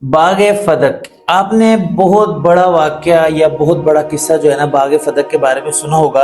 बाग फदक, आपने बहुत बड़ा वाक़या या बहुत बड़ा किस्सा जो है ना बाग फदक के बारे में सुना होगा।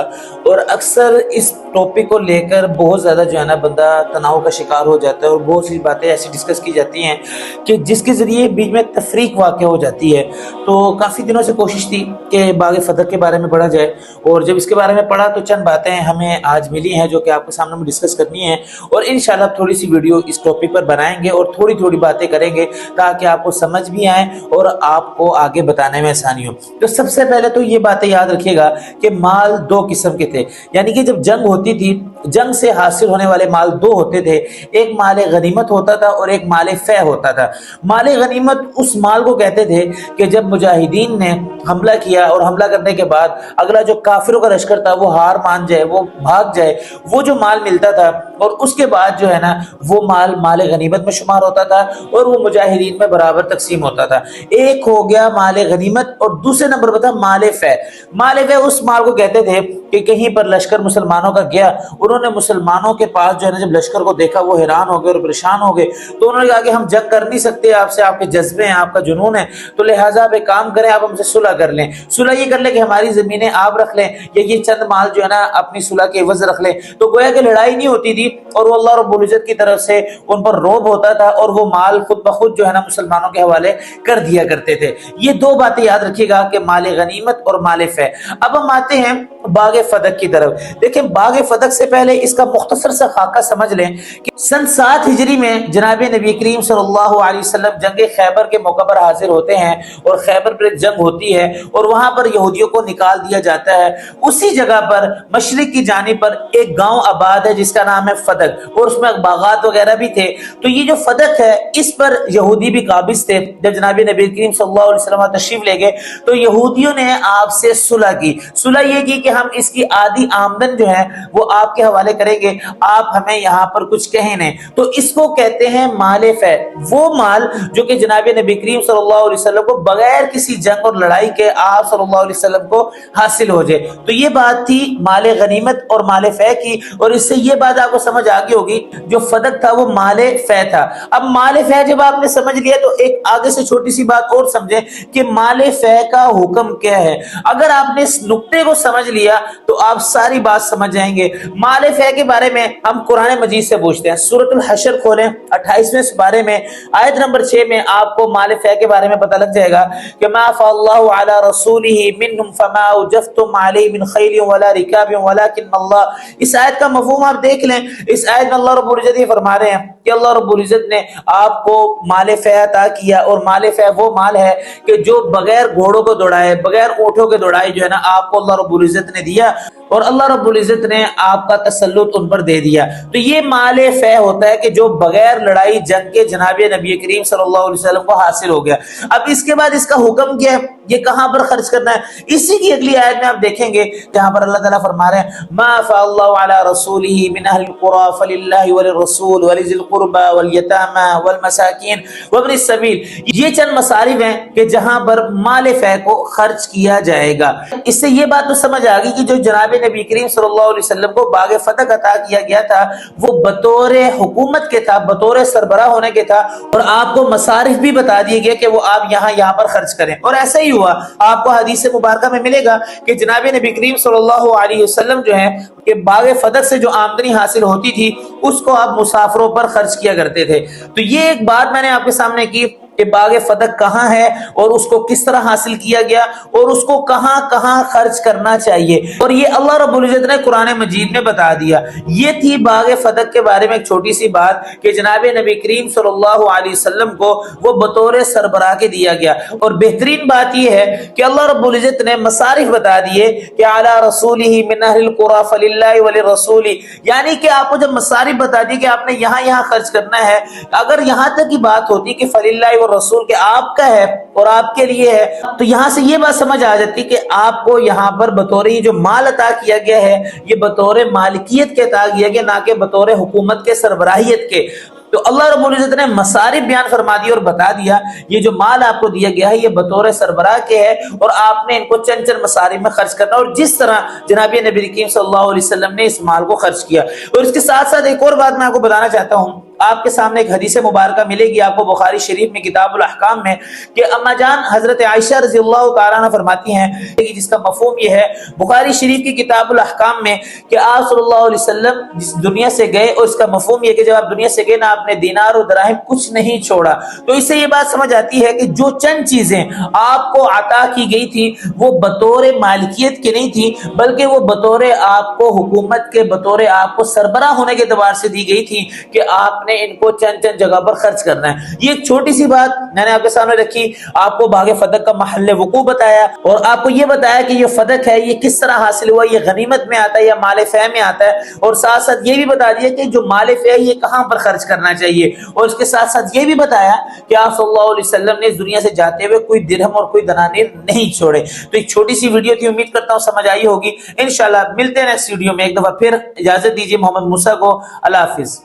और अक्सर इस टॉपिक को लेकर बहुत ज़्यादा जो है ना बंदा तनाव का शिकार हो जाता है और बहुत सी बातें ऐसी डिस्कस की जाती हैं कि जिसके ज़रिए बीच में तफरीक वाक़ हो जाती है। तो काफ़ी दिनों से कोशिश थी कि बाग फदक के बारे में पढ़ा जाए, और जब इसके बारे में पढ़ा तो चंद बातें हमें आज मिली हैं जो कि आपके सामने में डिस्कस करनी है। और इंशाल्लाह थोड़ी सी वीडियो इस टॉपिक पर बनाएंगे और थोड़ी थोड़ी बातें करेंगे ताकि आपको समझ भी आए और आपको आगे बताने में आसानी हो। तो सबसे पहले तो ये बातें याद रखिएगा कि माल दो किस्म के थे, यानी कि जब जंग होती थी, जंग से हासिल होने वाले माल दो होते थे। एक माल गनीमत होता था और एक माल फै होता था। माल गनीमत उस माल को कहते थे कि जब मुजाहिदीन ने हमला किया और हमला करने के बाद अगला जो काफिरों का लश्कर था वो हार मान जाए, वो भाग जाए, वो जो माल मिलता था और उसके बाद जो है ना वो माल माल गनीमत में शुमार होता था और वो मुजाहिदीन में बराबर तकसीम होता था। एक हो गया माल गनीमत और दूसरे नंबर पर था माल फै। माल फै उस माल को कहते थे कि कहीं पर लश्कर मुसलमानों का गया, उन्होंने मुसलमानों के पास जो है ना जब लश्कर को देखा वो हैरान हो गए और परेशान हो गए, तो उन्होंने कहा कि हम जंग कर नहीं सकते आपसे, आपके जज्बे हैं, आपका जुनून है, तो लिहाजा आप एक काम करें, आप हमसे सुलह कर लें। सुलह ये कर लें कि हमारी जमीनें आप रख लें या ये चंद माल जो है ना अपनी सुलह के एवज रख लें। तो गोया कि लड़ाई नहीं होती थी और वो अल्लाह रब्बुल इज्जत की तरफ से उन पर रोब होता था और वो माल खुद ब खुद जो है ना मुसलमानों के हवाले कर दिया करते थे। ये दो बातें याद रखिएगा कि माल गनीमत और माल फै। अब हम आते हैं बाग फदक की तरफ। देखें, बाग फदक से पहले इसका मुख्तसर सा खाका समझ लें कि सन 7 हिजरी में जनाब नबी करीम सल्लल्लाहु अलैहि वसल्लम जंग खैबर के मौका पर हाजिर होते हैं और खैबर पर एक जंग होती है और वहां पर यहूदियों को निकाल दिया जाता है। उसी जगह पर मशरिक की जानिब पर एक गांव आबाद है जिसका नाम है फदक, और उसमें बागात वगैरह भी थे। तो ये जो फदक है इस पर यहूदी भी काबिज थे। जब जनाब नबी करीम सल्लल्लाहु अलैहि वसल्लम तशरीफ ले गए तो यहूदियों ने आपसे सुलह की। सुलह ये की कि हम इसकी आधी आमदन जो है वो आपके हवाले करेंगे, आप हमें यहाँ पर कुछ कहें नहीं। तो इसको कहते हैं माल फै। वो माल जो कि जनाब नबी करीम सल्लल्लाहु अलैहि वसल्लम को बगैर किसी जंग और लड़ाई के आप सल्लल्लाहु अलैहि वसल्लम को हासिल हो जाए। तो ये बात थी माल गनीमत और माल फै की, और इससे ये बात आपको समझ आ गई होगी जो फदक था वो माल फै था। अब माल फै जब आपने समझ लिया तो एक आगे से छोटी सी बात और समझे कि माल फै का हुक्म क्या है। अगर आपने इस नुक्ते को समझ लिया तो आप सारी बात समझ जाएंगे। माल फै के बारे में हम कुरान मजीद से पूछते हैं। सूरतुल हशर खोलें, 28वें बारे में आयत नंबर 6 में आपको माल फै के बारे में पता लग जाएगा कि मा फअल्लाहु अला रसूलिही मिनहुम फमा उजफ्तुम अलैहि मिन खैलिन वला रिकाबिन वलाकिन्नल्लाह। इस आयत का मफहूम आप देख लें। इस आयत में अल्लाह रब्बुल इज्जत ये फरमा रहे हैं कि अल्लाह रब्बुल इज्जत ने आपको माल फै अता किया, और माल फै वो माल है कि जो बगैर घोड़ों को दौड़ाए, बगैर ऊंटों के दौड़ाए जो है ना आपको अल्लाह रब्बुल इज्जत ने दिया, और अल्लाह रब्बुल इज्जत ने आपका तसल्लुत उन पर दे दिया। तो ये माल फै होता है कि जो बगैर लड़ाई जंग के जनाब नबी करीम सल्लल्लाहु अलैहि वसल्लम को हासिल हो गया। अब इसके बाद इसका हुक्म क्या है, ये कहां पर खर्च करना है, इसी की अगली आयत में आप देखेंगे जहां पर अल्लाह ताला फरमा रहे हैं मा फअल्लाहु अला रसूलिही मिन अहलिल कुरा फलिल्लाहि वलिर्रसूल वलिज़िल कुर्बा वल यतामा वल मसाकिन वब्निस सबील। ये चंद मसारिफ हैं कि जहां पर माल फै को खर्च किया जाएगा। इससे ये बात तो समझ आ गई कि जो जनाब नबी करीम सल्लल्लाहु अलैहि वसल्लम को बाग फदक अता किया गया था वो बतौर हुकूमत के था, बतौर सरबरा होने के था, और आपको मसारिफ भी बता दिए गए कि वो आप यहाँ पर खर्च करें। और ऐसा ही हुआ। आपको हदीस मुबारका में मिलेगा कि जनाब नबी करीम सल्लल्लाहु अलैहि वसल्लम जो है कि बाग फदक से जो आमदनी हासिल होती थी उसको आप मुसाफिरों पर खर्च किया करते थे। तो ये एक बात मैंने आपके सामने की कि बाग फदक कहाँ है और उसको किस तरह हासिल किया गया और उसको कहाँ कहाँ खर्च करना चाहिए, और ये अल्लाह रब्बुल इज्जत ने कुरान मजीद में बता दिया। ये थी बाग फदक के बारे में एक छोटी सी बात कि जनाब नबी करीम सल्लल्लाहु अलैहि वसल्लम को वो बतौर सरबराह के दिया गया। और बेहतरीन बात ये है कि अल्लाह रब्बुल इज्जत ने मसारिफ बता दिए कि अला रसूलिही मिन अहलिल कुरा फलिल्लाहि वलिर्रसूली, यानी कि आपको जब मसारिफ बता दी कि आपने यहाँ खर्च करना है, अगर यहाँ तक की बात होती कि फलिल्लाहि रसूल के आपका है और आपके लिए है, तो यहां से ये बात समझ आ जाती कि आपको यहां पर बतौर ये जो माल अता किया गया है ये बतौर मालिकियत के अता किया गया, ना कि बतौर हुकूमत के सरबराहियत के। तो अल्लाह रब्बुल इज्जत ने मसारिफ बयान फरमा दिया और बता दिया ये जो माल आपको दिया गया है ये बतौर सरबराह के है और आपने इनको चंद चंद मसारिफ में खर्च करना, और जिस तरह जनाब नबी करीम सल्लल्लाहु अलैहि वसल्लम ने इस माल को खर्च किया। और इसके साथ साथ एक और बात मैं आपको बताना चाहता हूँ آپ کے سامنے ایک حدیث مبارکہ ملے گی آپ کو بخاری شریف میں کتاب الاحکام میں، کہ اما جان حضرت عائشہ رضی اللہ تعالیٰ عنہ فرماتی ہیں، جس کا مفہوم یہ ہے بخاری شریف کی کتاب الاحکام میں، کہ آپ صلی اللہ علیہ وسلم جس دنیا سے گئے، اور اس کا مفہوم یہ کہ جب آپ دنیا سے گئے نا، آپ نے دینار و دراہم کچھ نہیں چھوڑا۔ تو اس سے یہ بات سمجھ آتی ہے کہ جو چند چیزیں آپ کو عطا کی گئی تھی وہ بطور مالکیت کی نہیں تھی، بلکہ وہ بطور آپ کو حکومت کے، بطور آپ کو سربراہ ہونے کے اعتبار سے دی گئی تھی، کہ آپ نے ان کو چند چند جگہ پر خرچ کرنا ہے۔ یہ ایک چھوٹی سی بات میں نے آپ کے سامنے رکھی، آپ کو باغ فتح کا محل وقوع بتایا، اور آپ کو یہ بتایا کہ یہ فتح ہے یہ کس طرح حاصل ہوا، یہ غنیمت میں آتا ہے یا مال فے میں آتا ہے، اور ساتھ ساتھ یہ بھی بتا دیا کہ جو مال فے یہ کہاں پر خرچ کرنا چاہیے، اور اس کے ساتھ ساتھ یہ بھی بتایا کہ آپ صلی اللہ علیہ وسلم نے اس دنیا سے جاتے ہوئے کوئی درہم اور کوئی دنانیر نہیں چھوڑے۔ تو ایک چھوٹی سی ویڈیو تھی، امید کرتا ہوں سمجھ آئی ہوگی۔ انشاءاللہ ملتے ہیں نیکسٹ ویڈیو میں، ایک دفعہ پھر اجازت دیجیے محمد موسیٰ کو، اللہ حافظ۔